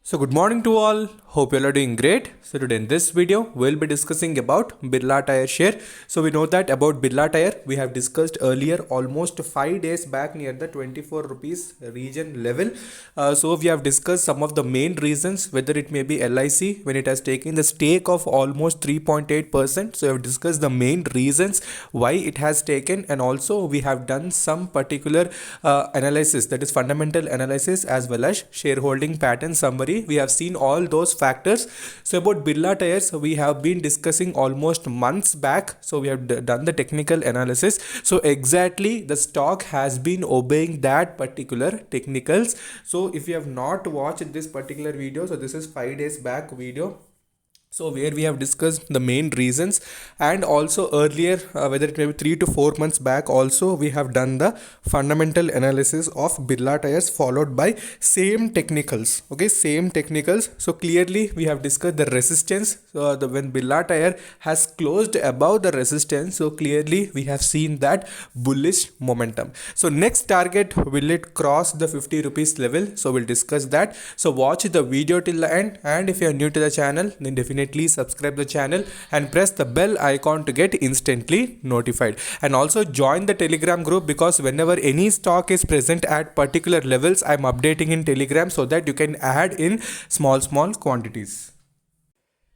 So good morning to all. Hope you all are doing great. So today in this video, we'll be discussing about Birla Tyre share. So we know that about Birla Tyre, we have discussed earlier almost 5 days back near the 24 rupees region level. So we have discussed some of the main reasons, whether it may be LIC when it has taken the stake of almost 3.8%. So we have discussed the main reasons why it has taken, and also we have done some particular analysis, that is fundamental analysis as well as shareholding pattern summary. We have seen all those factors. So about Birla Tyres, we have been discussing almost months back. So we have done the technical analysis. So exactly the stock has been obeying that particular technicals. So if you have not watched this particular video, so this is 5 days back video, so where we have discussed the main reasons, and also earlier whether it may be 3 to 4 months back also we have done the fundamental analysis of Birla Tyres followed by same technicals. Okay, same technicals. So clearly we have discussed the resistance. So when Birla Tyre has closed above the resistance, so clearly we have seen that bullish momentum. So next target, will it cross the 50 rupees level? So we'll discuss that. So watch the video till the end, and if you are new to the channel, then definitely subscribe the channel and press the bell icon to get instantly notified, and also join the Telegram group, because whenever any stock is present at particular levels, I'm updating in Telegram so that you can add in small quantities.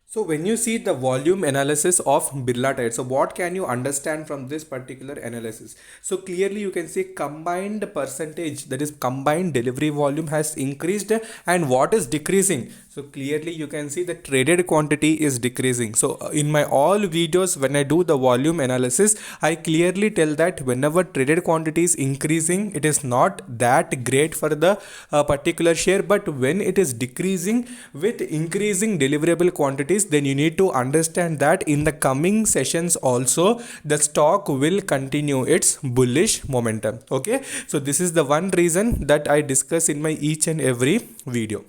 So when you see the volume analysis of Birla Tyre, so what can you understand from this particular analysis? So clearly you can see combined percentage, that is combined delivery volume, has increased, and what is decreasing? So clearly you can see the traded quantity is decreasing. So in my all videos, when I do the volume analysis, I clearly tell that whenever traded quantity is increasing, it is not that great for the particular share, but when it is decreasing with increasing deliverable quantities, then you need to understand that in the coming sessions also the stock will continue its bullish momentum. Okay, so this is the one reason that I discuss in my each and every video.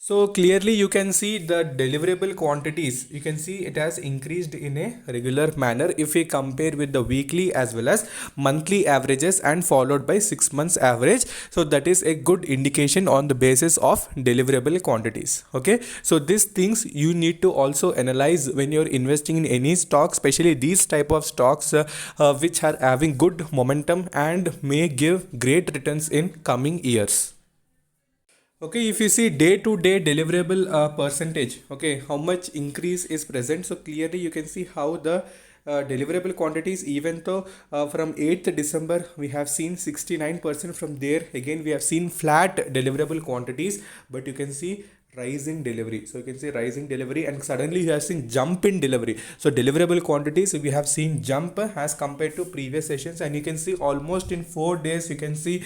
So clearly you can see the deliverable quantities, you can see it has increased in a regular manner if we compare with the weekly as well as monthly averages and followed by 6 months average. So that is a good indication on the basis of deliverable quantities. Okay, so these things you need to also analyze when you're investing in any stock, especially these type of stocks which are having good momentum and may give great returns in coming years. Okay, if you see day to day deliverable percentage, okay, how much increase is present? So clearly you can see how the deliverable quantities, even though from 8th December we have seen 69%, from there again we have seen flat deliverable quantities, but you can see rising delivery. So you can see rising delivery, and suddenly you have seen jump in delivery. So deliverable quantities, we have seen jump as compared to previous sessions, and you can see almost in 4 days you can see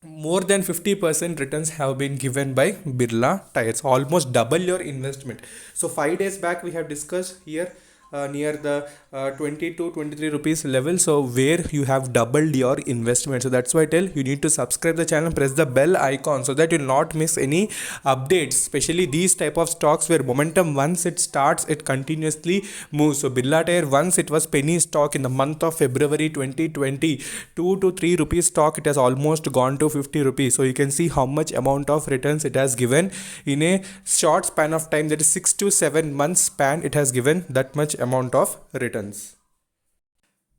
more than 50% returns have been given by Birla Tyres, almost double your investment. So 5 days back we have discussed here near the 20 to 23 rupees level, so where you have doubled your investment. So that's why I tell you need to subscribe the channel, press the bell icon so that you'll not miss any updates, especially these type of stocks where momentum, once it starts, it continuously moves. So Birla Tyre, once it was penny stock in the month of February 2020, 2 to 3 rupees stock, it has almost gone to 50 rupees. So you can see how much amount of returns it has given in a short span of time, that is 6 to 7 months span, it has given that much amount of returns.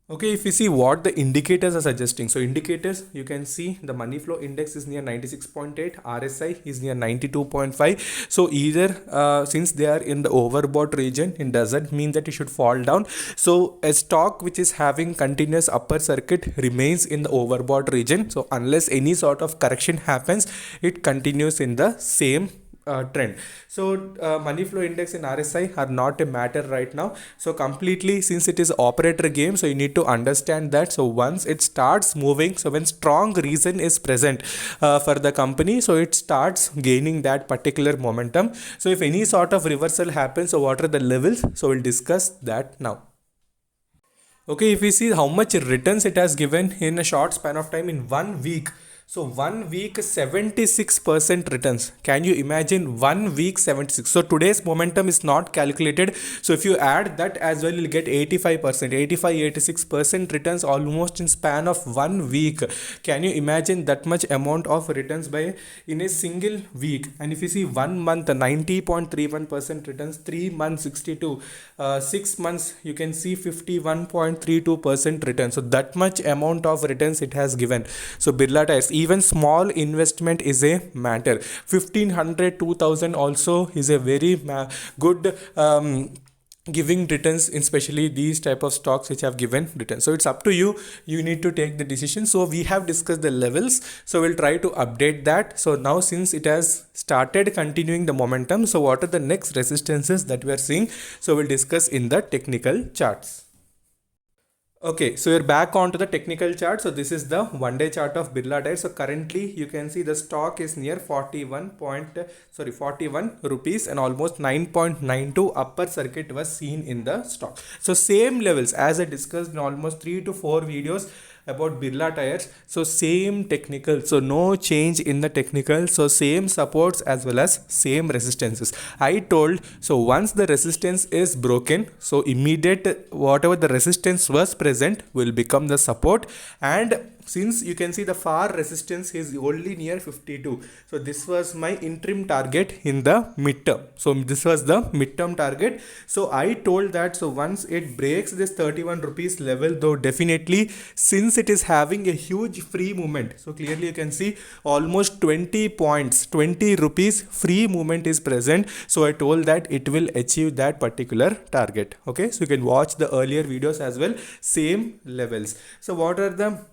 Okay, if you see what the indicators are suggesting, so indicators, you can see the money flow index is near 96.8, RSI is near 92.5. So either since they are in the overbought region, it doesn't mean that it should fall down. So a stock which is having continuous upper circuit remains in the overbought region. So unless any sort of correction happens, it continues in the same trend. So money flow index and RSI are not a matter right now. So completely, since it is operator game, so you need to understand that. So once it starts moving, so when strong reason is present for the company, so it starts gaining that particular momentum. So if any sort of reversal happens, so what are the levels? So we'll discuss that now. Okay, if we see how much returns it has given in a short span of time in 1 week, So 1 week 76% returns. Can you imagine 1 week 76? So today's momentum is not calculated. So if you add that as well, you'll get 85%, 86% returns almost in span of 1 week. Can you imagine that much amount of returns by in a single week? And if you see 1 month 90.31% returns, 3 months 62, 6 months you can see 51.32% return. So that much amount of returns it has given. So Birla Tyres, even small investment is a matter. 1500 2000 also is a very good giving returns, especially these type of stocks which have given returns. So it's up to you, you need to take the decision. So we have discussed the levels, so we'll try to update that. So now since it has started continuing the momentum, so what are the next resistances that we are seeing? So we'll discuss in the technical charts. Okay, so we're back onto the technical chart. So this is the 1 day chart of Birla Tyres. So currently you can see the stock is near 41 rupees, and almost 9.92 upper circuit was seen in the stock. So same levels as I discussed in almost 3 to 4 videos about Birla Tyres. So same technical, so no change in the technical. So same supports as well as same resistances. I told, so once the resistance is broken, so immediate whatever the resistance was present will become the support. And since you can see the far resistance is only near 52, so this was my interim target in the midterm. So this was the midterm target. So I told that, so once it breaks this 31 rupees level, though definitely since it is having a huge free movement, so clearly you can see almost 20 points, 20 rupees free movement is present. So I told that it will achieve that particular target. Okay, so you can watch the earlier videos as well, same levels. So what are the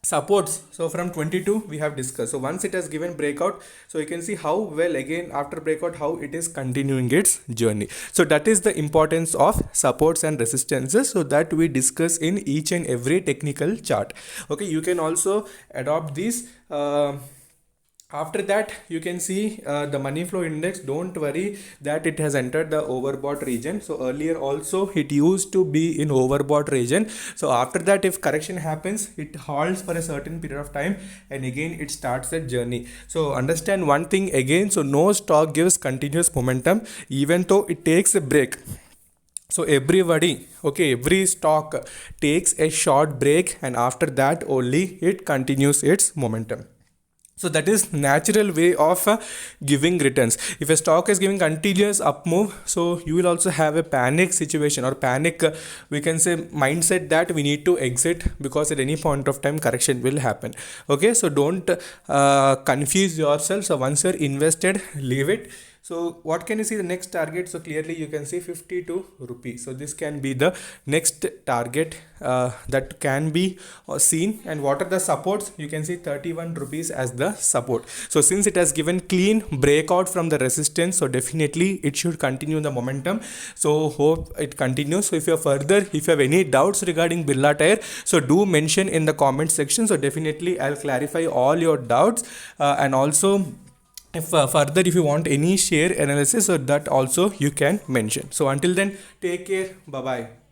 supports? So from 22 we have discussed. So once it has given breakout, so you can see how well again after breakout how it is continuing its journey. So that is the importance of supports and resistances, so that we discuss in each and every technical chart. Okay, you can also adopt these. After that you can see the money flow index. Don't worry that it has entered the overbought region. So earlier also it used to be in overbought region. So after that, if correction happens, it halts for a certain period of time and again it starts the journey. So understand one thing again, so no stock gives continuous momentum even though it takes a break. So everybody, okay, every stock takes a short break and after that only it continues its momentum. So that is natural way of giving returns. If a stock is giving continuous up move, so you will also have a panic situation or panic, we can say mindset that we need to exit because at any point of time correction will happen. Okay, so don't confuse yourself. So once you're invested, leave it. So what can you see the next target? So clearly you can see 52 rupees. So this can be the next target that can be seen. And what are the supports? You can see 31 rupees as the support. So since it has given clean breakout from the resistance, so definitely it should continue the momentum. So hope it continues. So if you have any doubts regarding Birla Tyre, so do mention in the comment section. So definitely I'll clarify all your doubts, and also if further if you want any share analysis, so that also you can mention. So until then, take care, bye bye.